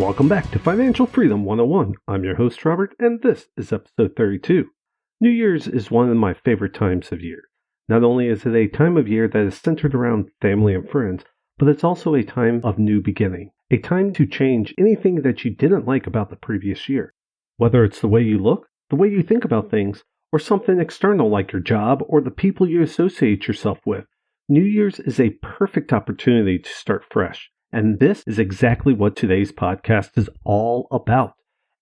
Welcome back to Financial Freedom 101. I'm your host, Robert, and this is episode 32. New Year's is one of my favorite times of year. Not only is it a time of year that is centered around family and friends, but it's also a time of new beginning, a time to change anything that you didn't like about the previous year. Whether it's the way you look, the way you think about things, or something external like your job or the people you associate yourself with, New Year's is a perfect opportunity to start fresh. And this is exactly what today's podcast is all about.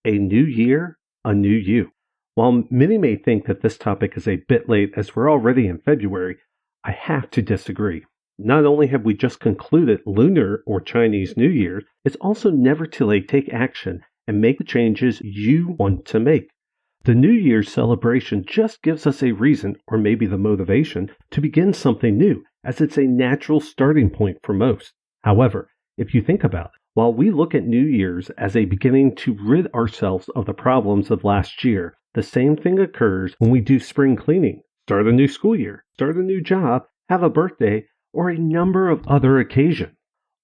A new year, a new you. While many may think that this topic is a bit late as we're already in February, I have to disagree. Not only have we just concluded Lunar or Chinese New Year, it's also never too late to take action and make the changes you want to make. The New Year's celebration just gives us a reason, or maybe the motivation, to begin something new, as it's a natural starting point for most. However, if you think about it, while we look at New Year's as a beginning to rid ourselves of the problems of last year, the same thing occurs when we do spring cleaning, start a new school year, start a new job, have a birthday, or a number of other occasions.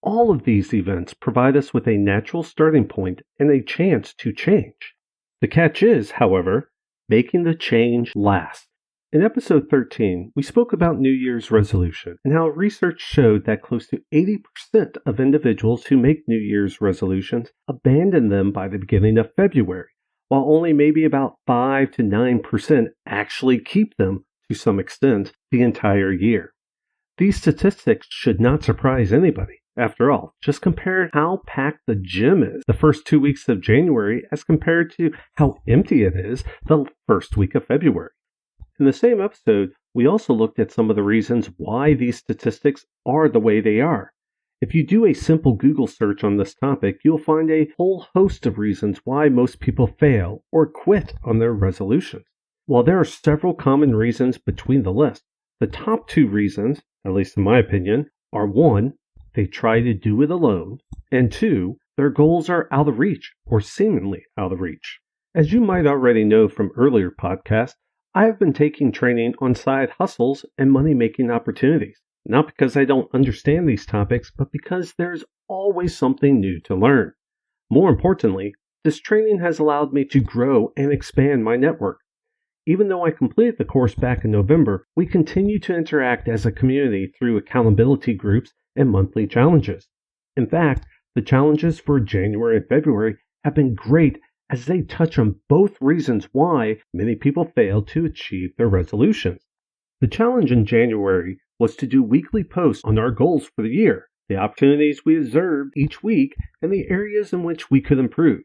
All of these events provide us with a natural starting point and a chance to change. The catch is, however, making the change last. In episode 13, we spoke about New Year's resolution and how research showed that close to 80% of individuals who make New Year's resolutions abandon them by the beginning of February, while only maybe about 5 to 9% actually keep them to some extent the entire year. These statistics should not surprise anybody. After all, just compare how packed the gym is the first 2 weeks of January as compared to how empty it is the first week of February. In the same episode, we also looked at some of the reasons why these statistics are the way they are. If you do a simple Google search on this topic, you'll find a whole host of reasons why most people fail or quit on their resolutions. While there are several common reasons between the list, the top two reasons, at least in my opinion, are 1, they try to do it alone, and 2, their goals are out of reach or seemingly out of reach. As you might already know from earlier podcasts, I have been taking training on side hustles and money-making opportunities, not because I don't understand these topics, but because there's always something new to learn. More importantly, this training has allowed me to grow and expand my network. Even though I completed the course back in November, we continue to interact as a community through accountability groups and monthly challenges. In fact, the challenges for January and February have been great as they touch on both reasons why many people fail to achieve their resolutions. The challenge in January was to do weekly posts on our goals for the year, the opportunities we observed each week, and the areas in which we could improve.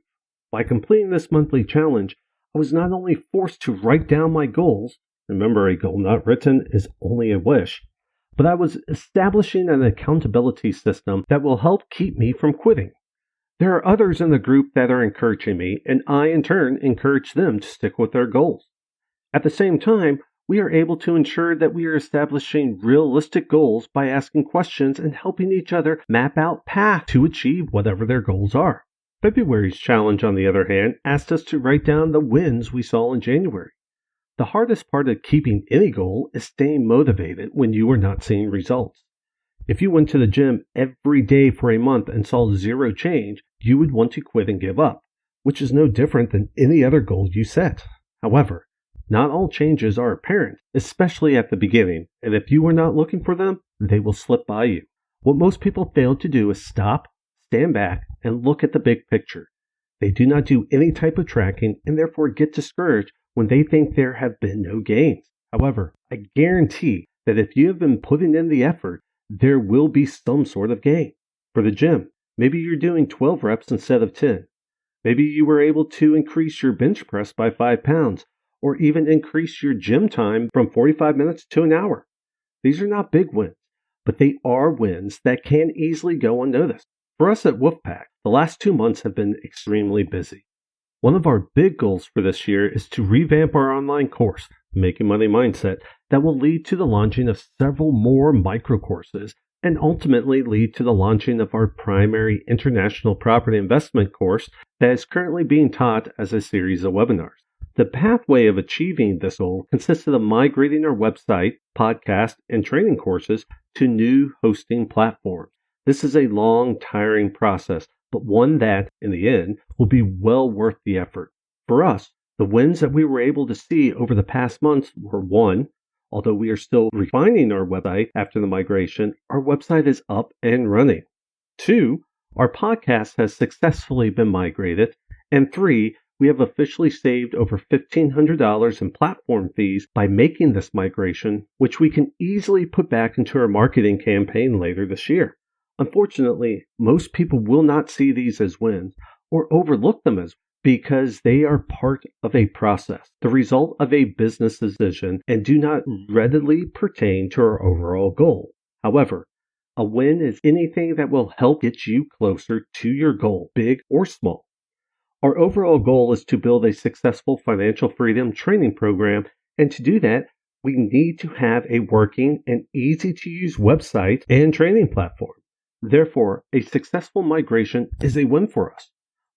By completing this monthly challenge, I was not only forced to write down my goals, remember a goal not written is only a wish, but I was establishing an accountability system that will help keep me from quitting. There are others in the group that are encouraging me, and I in turn encourage them to stick with their goals. At the same time, we are able to ensure that we are establishing realistic goals by asking questions and helping each other map out paths to achieve whatever their goals are. February's challenge, on the other hand, asked us to write down the wins we saw in January. The hardest part of keeping any goal is staying motivated when you are not seeing results. If you went to the gym every day for a month and saw zero change, you would want to quit and give up, which is no different than any other goal you set. However, not all changes are apparent, especially at the beginning, and if you are not looking for them, they will slip by you. What most people fail to do is stop, stand back, and look at the big picture. They do not do any type of tracking and therefore get discouraged when they think there have been no gains. However, I guarantee that if you have been putting in the effort, there will be some sort of gain. For the gym, maybe you're doing 12 reps instead of 10. Maybe you were able to increase your bench press by 5 pounds, or even increase your gym time from 45 minutes to an hour. These are not big wins, but they are wins that can easily go unnoticed. For us at Wolfpack, the last 2 months have been extremely busy. One of our big goals for this year is to revamp our online course, Making Money Mindset, that will lead to the launching of several more micro courses and ultimately lead to the launching of our primary international property investment course that is currently being taught as a series of webinars. The pathway of achieving this goal consisted of migrating our website, podcast, and training courses to new hosting platforms. This is a long, tiring process, but one that, in the end, will be well worth the effort. For us, the wins that we were able to see over the past months were: one, although we are still refining our website after the migration, our website is up and running. Two, our podcast has successfully been migrated. And three, we have officially saved over $1,500 in platform fees by making this migration, which we can easily put back into our marketing campaign later this year. Unfortunately, most people will not see these as wins or overlook them as because they are part of a process, the result of a business decision, and do not readily pertain to our overall goal. However, a win is anything that will help get you closer to your goal, big or small. Our overall goal is to build a successful financial freedom training program, and to do that, we need to have a working and easy-to-use website and training platform. Therefore, a successful migration is a win for us.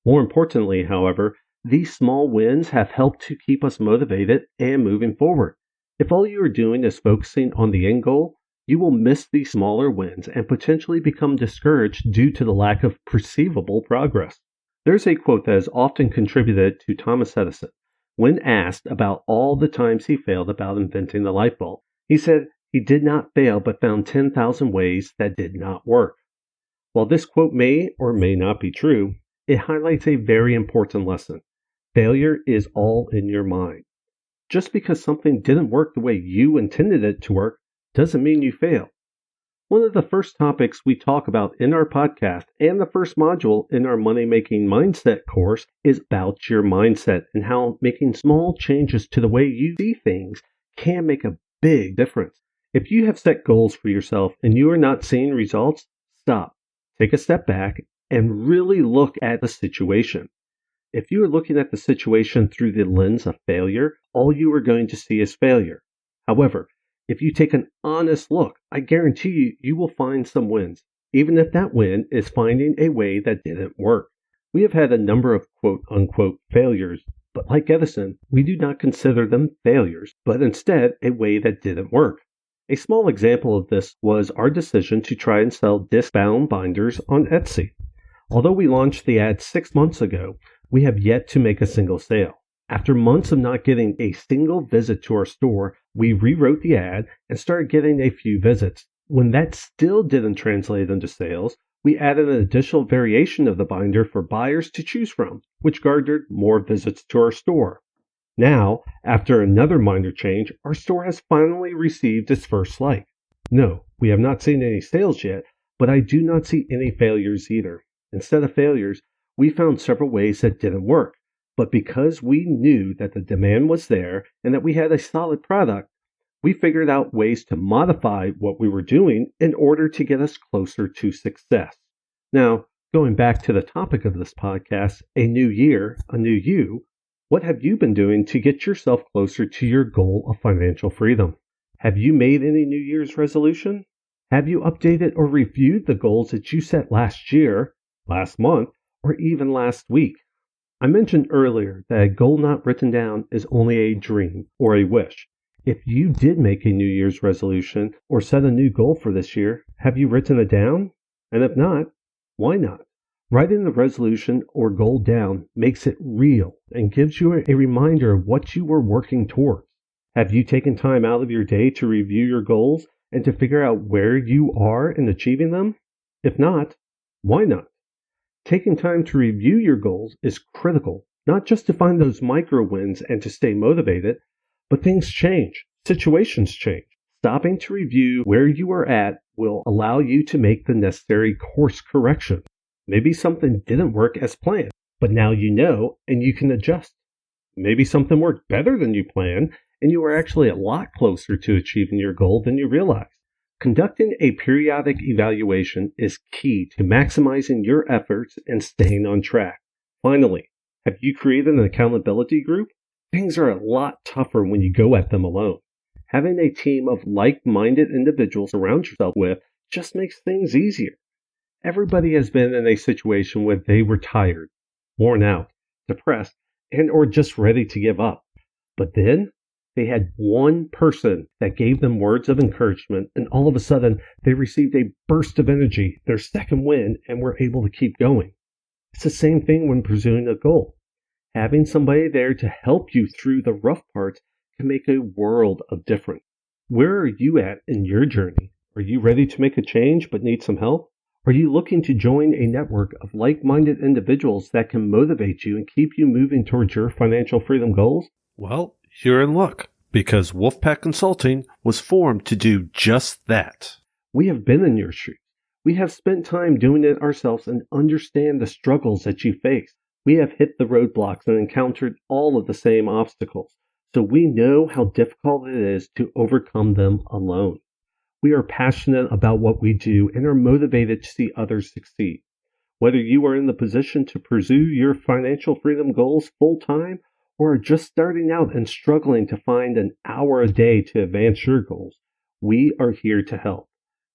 More importantly, however, these small wins have helped to keep us motivated and moving forward. If all you are doing is focusing on the end goal, you will miss these smaller wins and potentially become discouraged due to the lack of perceivable progress. There's a quote that is often contributed to Thomas Edison. When asked about all the times he failed about inventing the light bulb, he said he did not fail but found 10,000 ways that did not work. While this quote may or may not be true, it highlights a very important lesson. Failure is all in your mind. Just because something didn't work the way you intended it to work doesn't mean you failed. One of the first topics we talk about in our podcast and the first module in our Money Making Mindset course is about your mindset and how making small changes to the way you see things can make a big difference. If you have set goals for yourself and you are not seeing results, stop, take a step back, and really look at the situation. If you are looking at the situation through the lens of failure, all you are going to see is failure. However, if you take an honest look, I guarantee you will find some wins, even if that win is finding a way that didn't work. We have had a number of quote-unquote failures, but like Edison, we do not consider them failures, but instead a way that didn't work. A small example of this was our decision to try and sell disc-bound binders on Etsy. Although we launched the ad 6 months ago, we have yet to make a single sale. After months of not getting a single visit to our store, we rewrote the ad and started getting a few visits. When that still didn't translate into sales, we added an additional variation of the binder for buyers to choose from, which garnered more visits to our store. Now, after another minor change, our store has finally received its first like. No, we have not seen any sales yet, but I do not see any failures either. Instead of failures, we found several ways that didn't work. But because we knew that the demand was there and that we had a solid product, we figured out ways to modify what we were doing in order to get us closer to success. Now, going back to the topic of this podcast, a new year, a new you, what have you been doing to get yourself closer to your goal of financial freedom? Have you made any New Year's resolution? Have you updated or reviewed the goals that you set last year, last month, or even last week? I mentioned earlier that a goal not written down is only a dream or a wish. If you did make a New Year's resolution or set a new goal for this year, have you written it down? And if not, why not? Writing the resolution or goal down makes it real and gives you a reminder of what you were working towards. Have you taken time out of your day to review your goals and to figure out where you are in achieving them? If not, why not? Taking time to review your goals is critical, not just to find those micro wins and to stay motivated, but things change, situations change. Stopping to review where you are at will allow you to make the necessary course correction. Maybe something didn't work as planned, but now you know and you can adjust. Maybe something worked better than you planned and you are actually a lot closer to achieving your goal than you realized. Conducting a periodic evaluation is key to maximizing your efforts and staying on track. Finally, have you created an accountability group? Things are a lot tougher when you go at them alone. Having a team of like-minded individuals to surround yourself with just makes things easier. Everybody has been in a situation where they were tired, worn out, depressed, and or just ready to give up. But then they had one person that gave them words of encouragement, and all of a sudden they received a burst of energy, their second win, and were able to keep going. It's the same thing when pursuing a goal. Having somebody there to help you through the rough parts can make a world of difference. Where are you at in your journey? Are you ready to make a change but need some help? Are you looking to join a network of like-minded individuals that can motivate you and keep you moving towards your financial freedom goals? Well, you're in luck, because Wolfpack Consulting was formed to do just that. We have been in your shoes. We have spent time doing it ourselves and understand the struggles that you face. We have hit the roadblocks and encountered all of the same obstacles, so we know how difficult it is to overcome them alone. We are passionate about what we do and are motivated to see others succeed. Whether you are in the position to pursue your financial freedom goals full time or are just starting out and struggling to find an hour a day to advance your goals, we are here to help.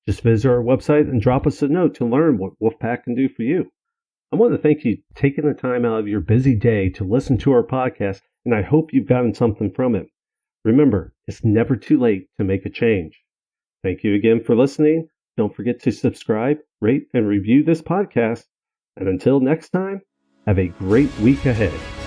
Just visit our website and drop us a note to learn what Wolfpack can do for you. I want to thank you for taking the time out of your busy day to listen to our podcast, and I hope you've gotten something from it. Remember, it's never too late to make a change. Thank you again for listening. Don't forget to subscribe, rate, and review this podcast. And until next time, have a great week ahead.